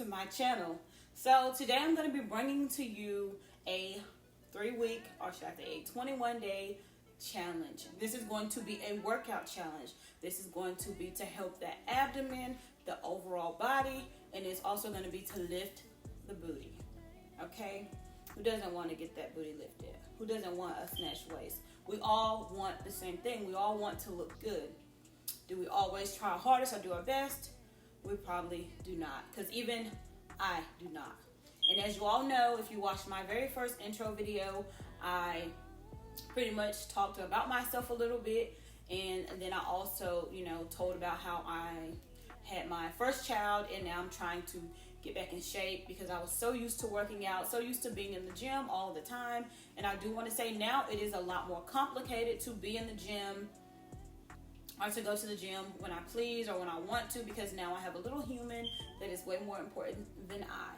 to my channel. So today I'm going to be bringing to you a 3-week, or should I say a 21-day challenge. This is going to be a workout challenge. This is going to be to help the abdomen, the overall body, and it's also going to be to lift the booty. Okay? Who doesn't want to get that booty lifted? Who doesn't want a snatched waist? We all want the same thing. We all want to look good. Do we always try our hardest or do our best? We probably do not, because even I do not. And as you all know, if you watched my very first intro video, I pretty much talked about myself a little bit, and then I also, told about how I had my first child, and now I'm trying to get back in shape because I was so used to working out, so used to being in the gym all the time. And I do want to say now it is a lot more complicated to be in the gym or to go to the gym when I please or when I want to, because now I have a little human that is way more important than I.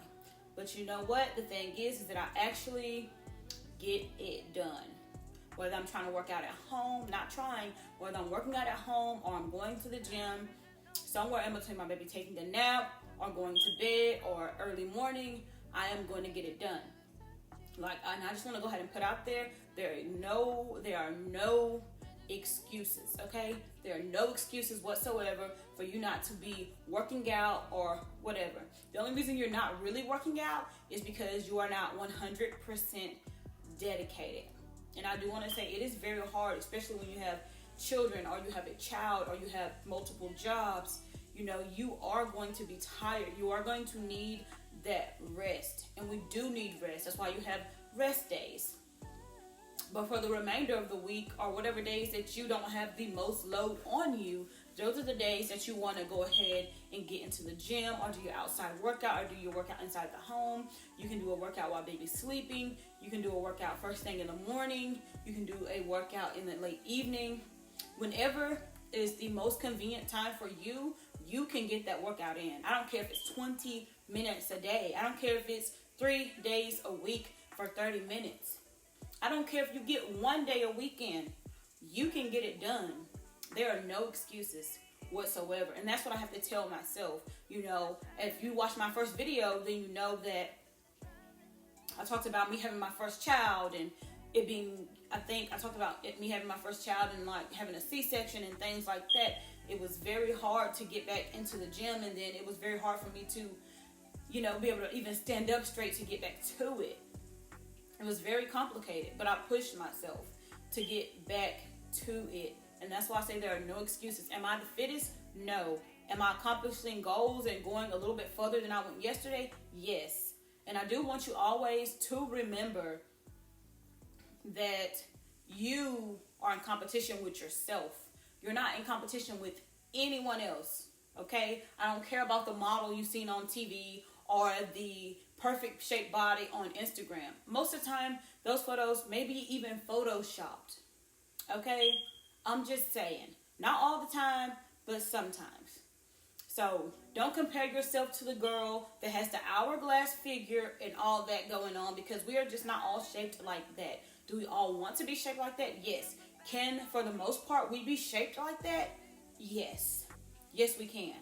But you know what? The thing is that I actually get it done. Whether I'm trying to work out at home, not trying, whether I'm working out at home or I'm going to the gym, somewhere in between my baby taking a nap or going to bed or early morning, I am going to get it done. And I just want to go ahead and put out there, there are no excuses, okay? There are no excuses whatsoever for you not to be working out or whatever. The only reason you're not really working out is because you are not 100% dedicated. And I do want to say it is very hard, especially when you have children or you have a child or you have multiple jobs. You are going to be tired. You are going to need that rest. And we do need rest. That's why you have rest days. But for the remainder of the week, or whatever days that you don't have the most load on you, those are the days that you want to go ahead and get into the gym or do your outside workout or do your workout inside the home. You can do a workout while baby's sleeping. You can do a workout first thing in the morning. You can do a workout in the late evening. Whenever is the most convenient time for you, you can get that workout in. I don't care if it's 20 minutes a day. I don't care if it's 3 days a week for 30 minutes. I don't care if you get 1 day a weekend. You can get it done. There are no excuses whatsoever. And that's what I have to tell myself. If you watch my first video, then you know that I talked about me having my first child and it being, I talked about me having my first child and like having a C-section and things like that. It was very hard to get back into the gym, and then it was very hard for me to, be able to even stand up straight to get back to it. It was very complicated, but I pushed myself to get back to it. And that's why I say there are no excuses. Am I the fittest? No. Am I accomplishing goals and going a little bit further than I went yesterday? Yes. And I do want you always to remember that you are in competition with yourself. You're not in competition with anyone else, okay? I don't care about the model you've seen on TV or the perfect shaped body on Instagram. Most of the time, those photos may be even photoshopped, okay? I'm just saying. Not all the time, but sometimes. So don't compare yourself to the girl that has the hourglass figure and all that going on, because we are just not all shaped like that. Do we all want to be shaped like that? Yes. Can, for the most part, we be shaped like that? Yes. Yes, we can.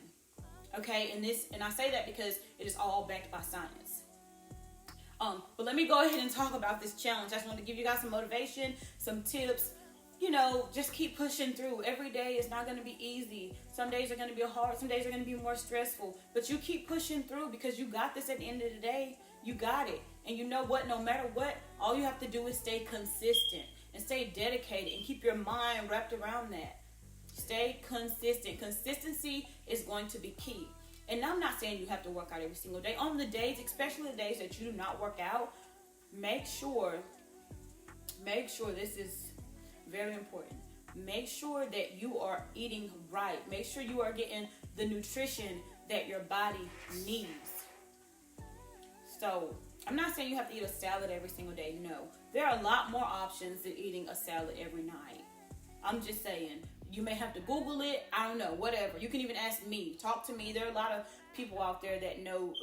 Okay, and I say that because it is all backed by science. But let me go ahead and talk about this challenge. I just want to give you guys some motivation, some tips. Just keep pushing through. Every day is not going to be easy. Some days are going to be hard. Some days are going to be more stressful. But you keep pushing through because you got this at the end of the day. You got it. And you know what? No matter what, all you have to do is stay consistent and stay dedicated and keep your mind wrapped around that. Stay consistent. Consistency is going to be key. And I'm not saying you have to work out every single day. On the days, especially the days that you do not work out, make sure this is very important. Make sure that you are eating right. Make sure you are getting the nutrition that your body needs. So, I'm not saying you have to eat a salad every single day. No. There are a lot more options than eating a salad every night. I'm just saying. You may have to Google it. I don't know. Whatever. You can even ask me. Talk to me. There are a lot of people out there that know,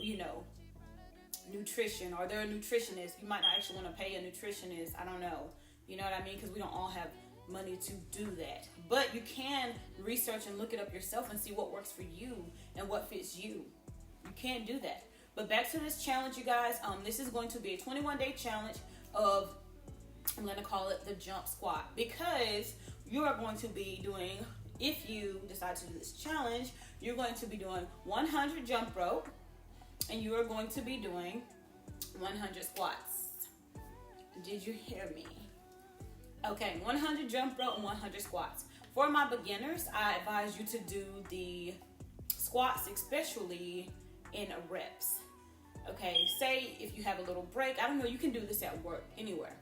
nutrition, or they're a nutritionist. You might not actually want to pay a nutritionist. I don't know. You know what I mean? Because we don't all have money to do that. But you can research and look it up yourself and see what works for you and what fits you. You can do that. But back to this challenge, you guys. This is going to be a 21-day challenge of, I'm going to call it the jump squat, because you are going to be doing, if you decide to do this challenge, you're going to be doing 100 jump rope, and you are going to be doing 100 squats. Did you hear me? Okay, 100 jump rope and 100 squats. For my beginners, I advise you to do the squats, especially in reps. Okay, say if you have a little break, I don't know, you can do this at work, anywhere.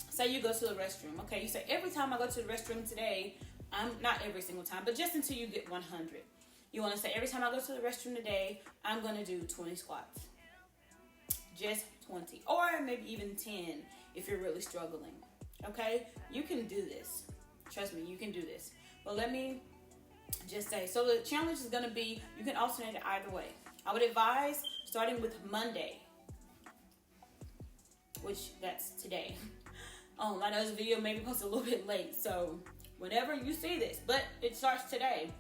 Say you go to the restroom, okay, you say, every time I go to the restroom today, I'm not every single time, but just until you get 100. You want to say, every time I go to the restroom today, I'm going to do 20 squats. Just 20, or maybe even 10 if you're really struggling. Okay, you can do this. Trust me, you can do this. But let me just say, so the challenge is going to be, you can alternate it either way. I would advise starting with Monday, which that's today. I know this video may be posted a little bit late, so whenever you see this, but it starts today,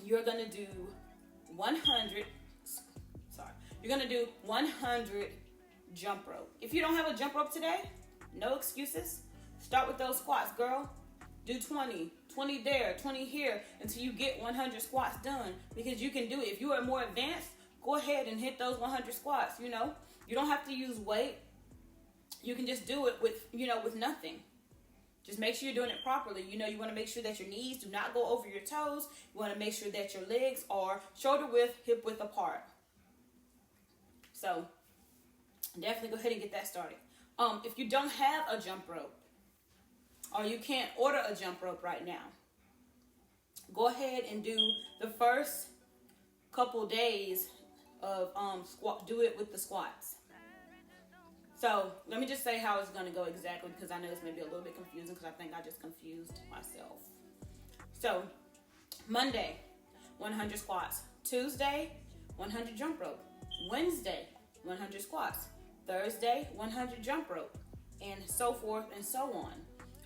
you're going to do 100 jump rope. If you don't have a jump rope today, no excuses. Start with those squats, girl. Do 20 there, 20 here, until you get 100 squats done, because you can do it. If you are more advanced, go ahead and hit those 100 squats. You know, you don't have to use weight. You can just do it with nothing. Just make sure you're doing it properly. You know, you want to make sure that your knees do not go over your toes. You want to make sure that your legs are shoulder width, hip width apart. So definitely go ahead and get that started. If you don't have a jump rope, or you can't order a jump rope right now, go ahead and do the first couple days of do it with the squats. So let me just say how it's going to go exactly, because I know this may be a little bit confusing, because I think I just confused myself. So Monday, 100 squats. Tuesday, 100 jump rope. Wednesday, 100 squats. Thursday, 100 jump rope, and so forth and so on.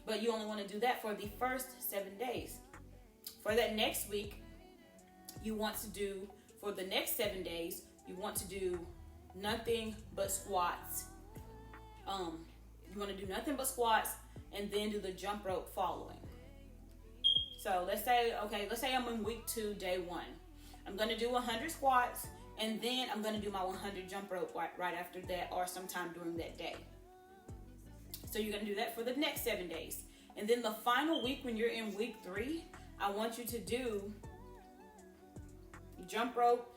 But you only want to do that for the first 7 days. For that next week, you want to do, for the next 7 days, you want to do nothing but squats. You want to do nothing but squats, and then do the jump rope following. So let's say I'm in week 2, day 1. I'm going to do 100 squats, and then I'm going to do my 100 jump rope right after that, or sometime during that day. So you're going to do that for the next 7 days. And then the final week, when you're in week 3, I want you to do jump rope.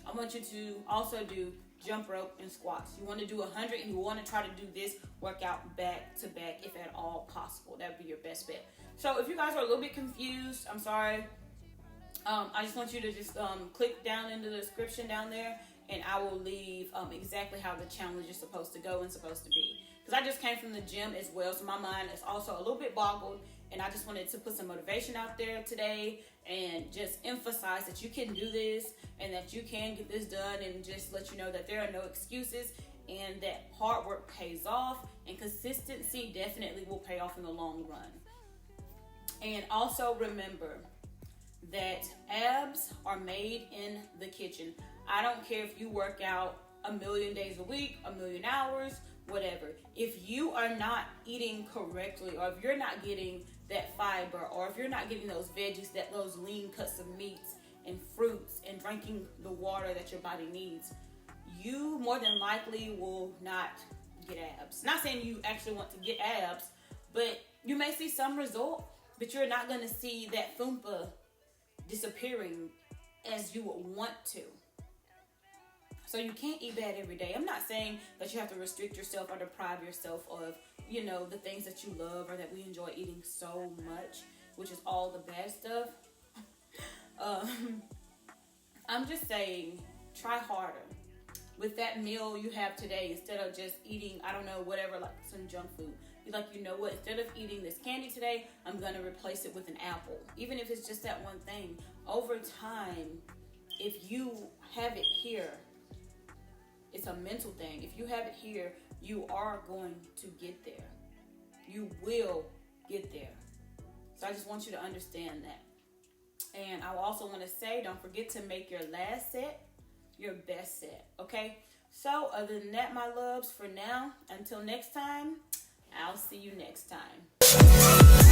I want you to also do jump rope and squats. You want to do 100, and you want to try to do this workout back to back if at all possible. That would be your best bet. So if you guys are a little bit confused, I'm sorry. I just want you to just click down into the description down there, and I will leave exactly how the challenge is supposed to go and supposed to be. Because I just came from the gym as well, so my mind is also a little bit boggled, and I just wanted to put some motivation out there today and just emphasize that you can do this and that you can get this done, and just let you know that there are no excuses, and that hard work pays off, and consistency definitely will pay off in the long run. And also remember that abs are made in the kitchen. I don't care if you work out 1,000,000 days a week, 1,000,000 hours, whatever. If you are not eating correctly, or if you're not getting that fiber, or if you're not getting those veggies, those lean cuts of meats and fruits, and drinking the water that your body needs, you more than likely will not get abs. Not saying you actually want to get abs, but you may see some result, but you're not going to see that fupa disappearing as you would want to. So you can't eat bad every day. I'm not saying that you have to restrict yourself or deprive yourself of, the things that you love or that we enjoy eating so much, which is all the bad stuff. I'm just saying, try harder. With that meal you have today, instead of just eating, whatever, like some junk food, be like, you know what, instead of eating this candy today, I'm going to replace it with an apple. Even if it's just that one thing. Over time, if you have it here, it's a mental thing. If you have it here, you are going to get there. You will get there. So I just want you to understand that. And I also want to say, don't forget to make your last set your best set, okay? So other than that, my loves, for now, until next time, I'll see you next time.